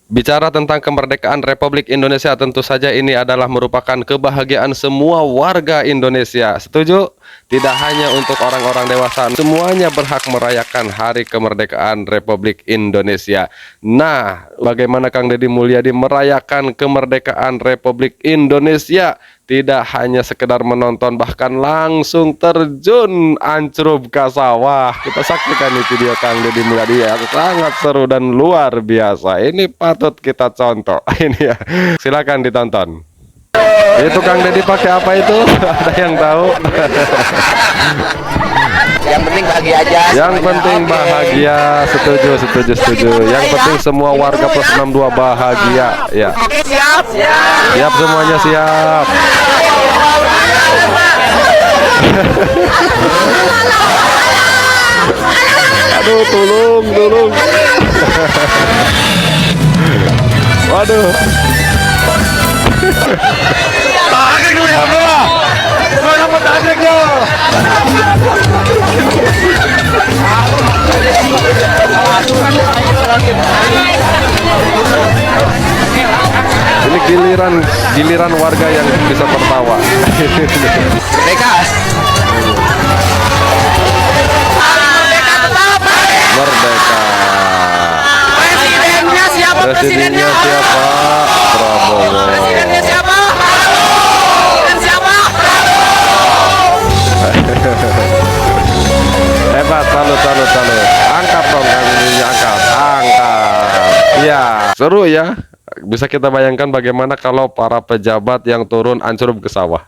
Bicara tentang kemerdekaan Republik Indonesia, tentu saja ini adalah merupakan kebahagiaan semua warga Indonesia. Setuju? Tidak hanya untuk orang-orang dewasa, semuanya berhak merayakan Hari Kemerdekaan Republik Indonesia. Nah, bagaimana Kang Deddy Mulyadi merayakan kemerdekaan Republik Indonesia? Tidak hanya sekedar menonton, bahkan langsung terjun ancrup ke sawah. Kita saksikan nih video Kang Deddy Mulyadi yang sangat seru dan luar biasa. Ini patut kita contoh. Ini ya, silakan ditonton. Itu Kang Deddy pakai apa itu? Ada yang tahu? Yang penting bahagia aja. Yang penting bahagia. Setuju. Yang penting semua warga plus 62 bahagia. Ya. Oke, siap. Siap semuanya, siap. Aduh, tolong. Waduh. Tarik lu ya, bro. Gua dapat tarik lo. Ini giliran warga yang bisa tertawa. Merdeka. Merdeka. Presidennya siapa? Presidennya siapa? Prabowo. Presidennya siapa? Presiden siapa? Hebat, salut. Angkat dong Kang Deddy, angkat. Iya, seru ya. Bisa kita bayangkan bagaimana kalau para pejabat yang turun ancur ke sawah.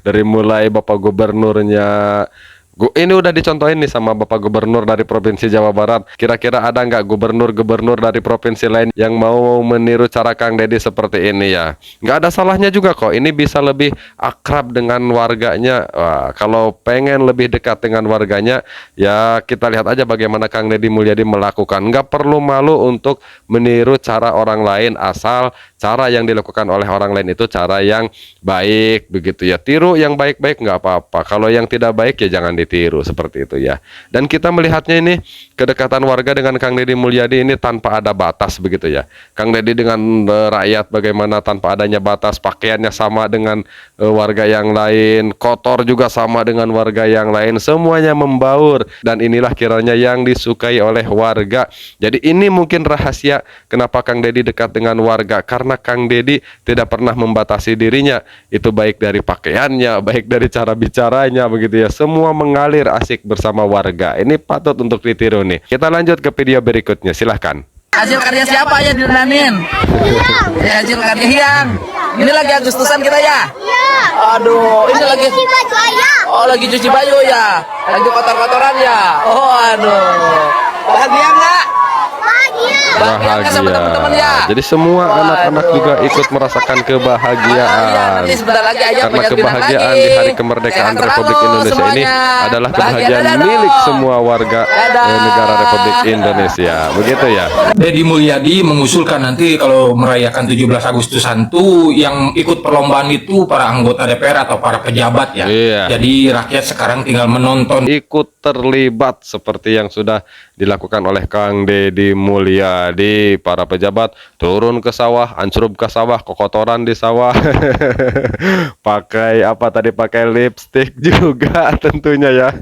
Dari mulai Bapak Gubernurnya. Ini udah dicontohin nih sama Bapak Gubernur dari Provinsi Jawa Barat. Kira-kira ada nggak gubernur-gubernur dari provinsi lain yang mau meniru cara Kang Deddy seperti ini ya? Nggak ada salahnya juga kok. Ini bisa lebih akrab dengan warganya. Wah, kalau pengen lebih dekat dengan warganya, ya kita lihat aja bagaimana Kang Deddy Mulyadi melakukan. Nggak perlu malu untuk meniru cara orang lain, asal cara yang dilakukan oleh orang lain itu cara yang baik, begitu ya. Tiru yang baik-baik nggak apa-apa. Kalau yang tidak baik ya jangan ditiru, seperti itu ya. Dan kita melihatnya ini kedekatan warga dengan Kang Deddy Mulyadi ini tanpa ada batas, begitu ya. Kang Deddy dengan rakyat bagaimana tanpa adanya batas, pakaiannya sama dengan warga yang lain, kotor juga sama dengan warga yang lain, semuanya membaur. Dan inilah kiranya yang disukai oleh warga. Jadi ini mungkin rahasia kenapa Kang Deddy dekat dengan warga, karena Kang Deddy tidak pernah membatasi dirinya. Itu baik dari pakaiannya, baik dari cara bicaranya, begitu ya. Semua mengalir asik bersama warga. Ini patut untuk ditiru nih. Kita lanjut ke video berikutnya, silahkan. Hasil karya siapa ya direnamin? Ya, hasil karya Hyang. Ini lagi Agustusan kita ya? Iya. Aduh, ini lagi Cuci baju ayah. Oh, lagi cuci baju ya? Lagi kotor-kotoran ya? Oh, aduh. Bahagia nggak? Bahagia. Bahagia nggak sama teman-teman ya? Jadi semua anak-anak juga ikut merasakan kebahagiaan. Nanti sebentar lagi ayah Karena punya kebahagiaan lagi. di Hari Kemerdekaan Sehat Republik selalu Indonesia ini semuanya. adalah Bahagia, kebahagiaan dadah milik dong. semua warga Dadah. negara Republik Indonesia. Begitu ya. Deddy Mulyadi mengusulkan nanti kalau merayakan 17 Agustusan tuh yang ikut perlombaan itu para anggota DPR atau para pejabat ya. Iya. Jadi rakyat sekarang tinggal menonton. Ikut terlibat seperti yang sudah dilakukan oleh Kang Deddy Mulyadi. Para pejabat turun ke sawah, ancrup ke sawah, kokotoran di sawah. Pakai apa tadi? Pakai lipstick juga tentunya ya.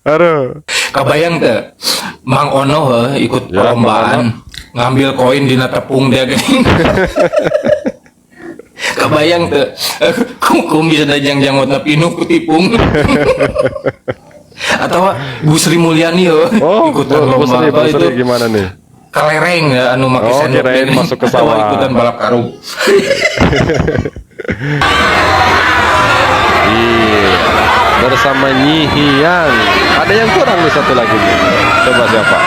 Aduh. Kebayang tuh Mang Ono ikut Ya, perlombaan ngambil koin di tepung dia gini. Kebayang tuh kumis ada jang-jangot na pinuk kutipung. Atau Bu Sri Mulyani ikutan Bu lomba Sri, apa itu gimana nih? kelereng ya, anu make sendok kirain gini. masuk ke Atau sawah. ikutan balap karung. Iya, bersama Nyi Hyang. Ada yang kurang nih satu lagi nih. Coba siapa?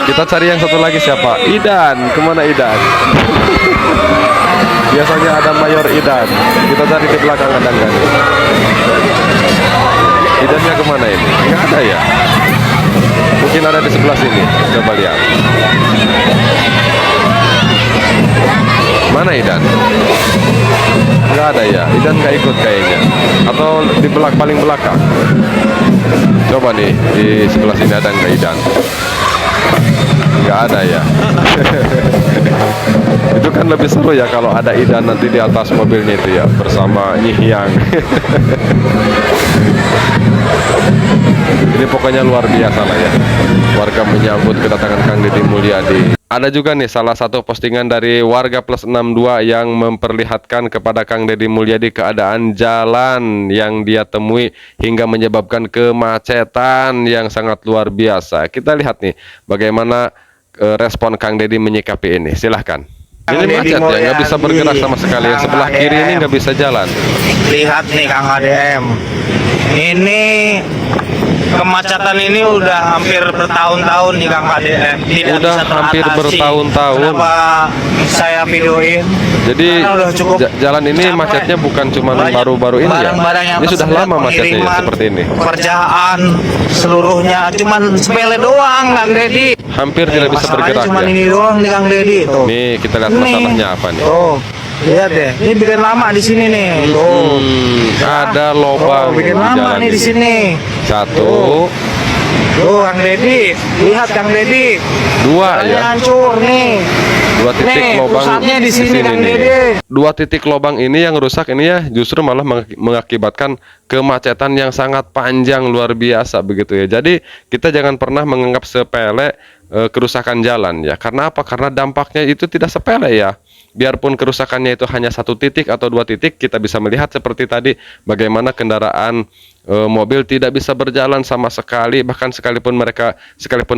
Kita cari yang satu lagi siapa? Idan. Kemana Idan? Biasanya ada Mayor Idan. Kita cari di belakang, ada nggak nih? Idannya kemana ini? Nggak ada ya? Mungkin ada di sebelah sini. Coba lihat. Mana Idan? Nggak ada ya, Idan nggak ikut kayaknya. Atau di paling belakang. Coba nih, di sebelah sini ada nggak Idan? Nggak ada ya. Itu kan lebih seru ya kalau ada Idan nanti di atas mobilnya itu ya, bersama Nyihyang. Ini pokoknya luar biasa lah ya, warga menyambut kedatangan Kang Deddy Mulyadi. Ada juga nih salah satu postingan dari warga plus 62 yang memperlihatkan kepada Kang Deddy Mulyadi keadaan jalan yang dia temui hingga menyebabkan kemacetan yang sangat luar biasa. Kita lihat nih bagaimana respon Kang Deddy menyikapi ini. Silahkan. Ini macet ya, nggak bisa bergerak sama sekali. Yang sebelah kiri ini nggak bisa jalan. Lihat nih Kang ADM, ini kemacetan ini udah hampir bertahun-tahun nih Kang ADM. Tidak Udah bisa hampir teratasi. bertahun-tahun. Kenapa saya videoin? Jadi Karena udah cukup jalan ini capek. macetnya bukan cuma Banyak baru-baru ini ya. barang-barang yang Ini sudah tersendat, lama macetnya ya, pengiriman, seperti ini. Kerjaan seluruhnya cuman sepele doang Kang Deddy. Hampir tidak bisa Masalahnya bergerak cuman ya. ini doang nih Kang Deddy. Tuh. Nih kita lihat Nih. masalahnya apa nih. Tuh, lihat deh. Ini bikin lama di sini nih. Tuh. Ada lubang Oh, bikin di lama jalan nih di ini. sini. Satu, Tuh Kang Deddy, lihat Kang Deddy. dua Jalannya ya. hancur nih. Dua titik Nih, lubang pusatnya di sini, Kang nih. Deddy. Dua titik lubang ini yang rusak ini ya justru malah mengakibatkan kemacetan yang sangat panjang luar biasa begitu ya. Jadi kita jangan pernah menganggap sepele kerusakan jalan ya. Karena apa? Karena dampaknya itu tidak sepele ya. Biarpun kerusakannya itu hanya satu titik atau dua titik, kita bisa melihat seperti tadi bagaimana kendaraan mobil tidak bisa berjalan sama sekali, bahkan sekalipun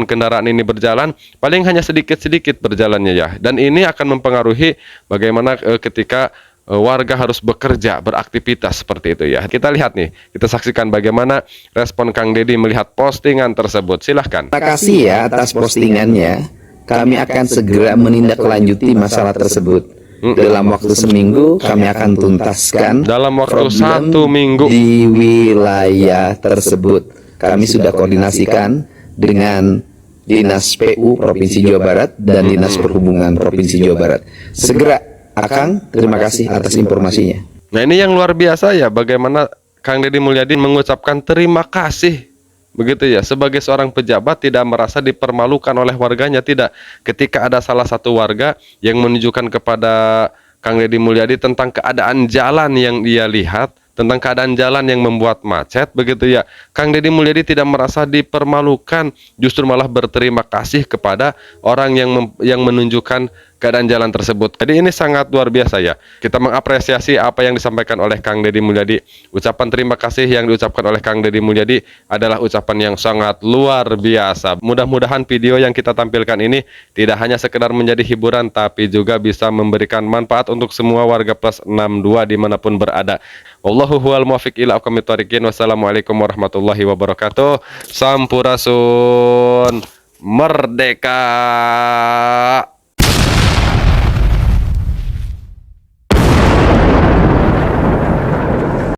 kendaraan ini berjalan paling hanya sedikit-sedikit berjalannya ya. Dan ini akan mempengaruhi bagaimana ketika warga harus bekerja, beraktivitas seperti itu ya. Kita lihat nih, kita saksikan bagaimana respon Kang Deddy melihat postingan tersebut. Silahkan. Terima kasih ya atas postingannya. Kami akan segera menindaklanjuti masalah tersebut. Dalam waktu seminggu kami akan tuntaskan Dalam waktu problem 1 minggu. di wilayah tersebut. Kami sudah koordinasikan dengan Dinas PU Provinsi Jawa Barat dan Dinas Perhubungan Provinsi Jawa Barat. Segera, Akang, terima kasih atas informasinya. Nah ini yang luar biasa ya, bagaimana Kang Deddy Mulyadi mengucapkan terima kasih begitu ya, sebagai seorang pejabat tidak merasa dipermalukan oleh warganya, tidak. Ketika ada salah satu warga yang menunjukkan kepada Kang Deddy Mulyadi tentang keadaan jalan yang dia lihat, tentang keadaan jalan yang membuat macet begitu ya, Kang Deddy Mulyadi tidak merasa dipermalukan, justru malah berterima kasih kepada orang yang menunjukkan keadaan jalan tersebut. Jadi ini sangat luar biasa ya. Kita mengapresiasi apa yang disampaikan oleh Kang Deddy Mulyadi. Ucapan terima kasih yang diucapkan oleh Kang Deddy Mulyadi adalah ucapan yang sangat luar biasa. Mudah-mudahan video yang kita tampilkan ini tidak hanya sekedar menjadi hiburan, tapi juga bisa memberikan manfaat untuk semua warga plus 62 dimanapun berada. Wallahu huwal muwaffiq ila aqwamit thoriqin. Wassalamualaikum warahmatullahi wabarakatuh. Sampurasun. Merdeka.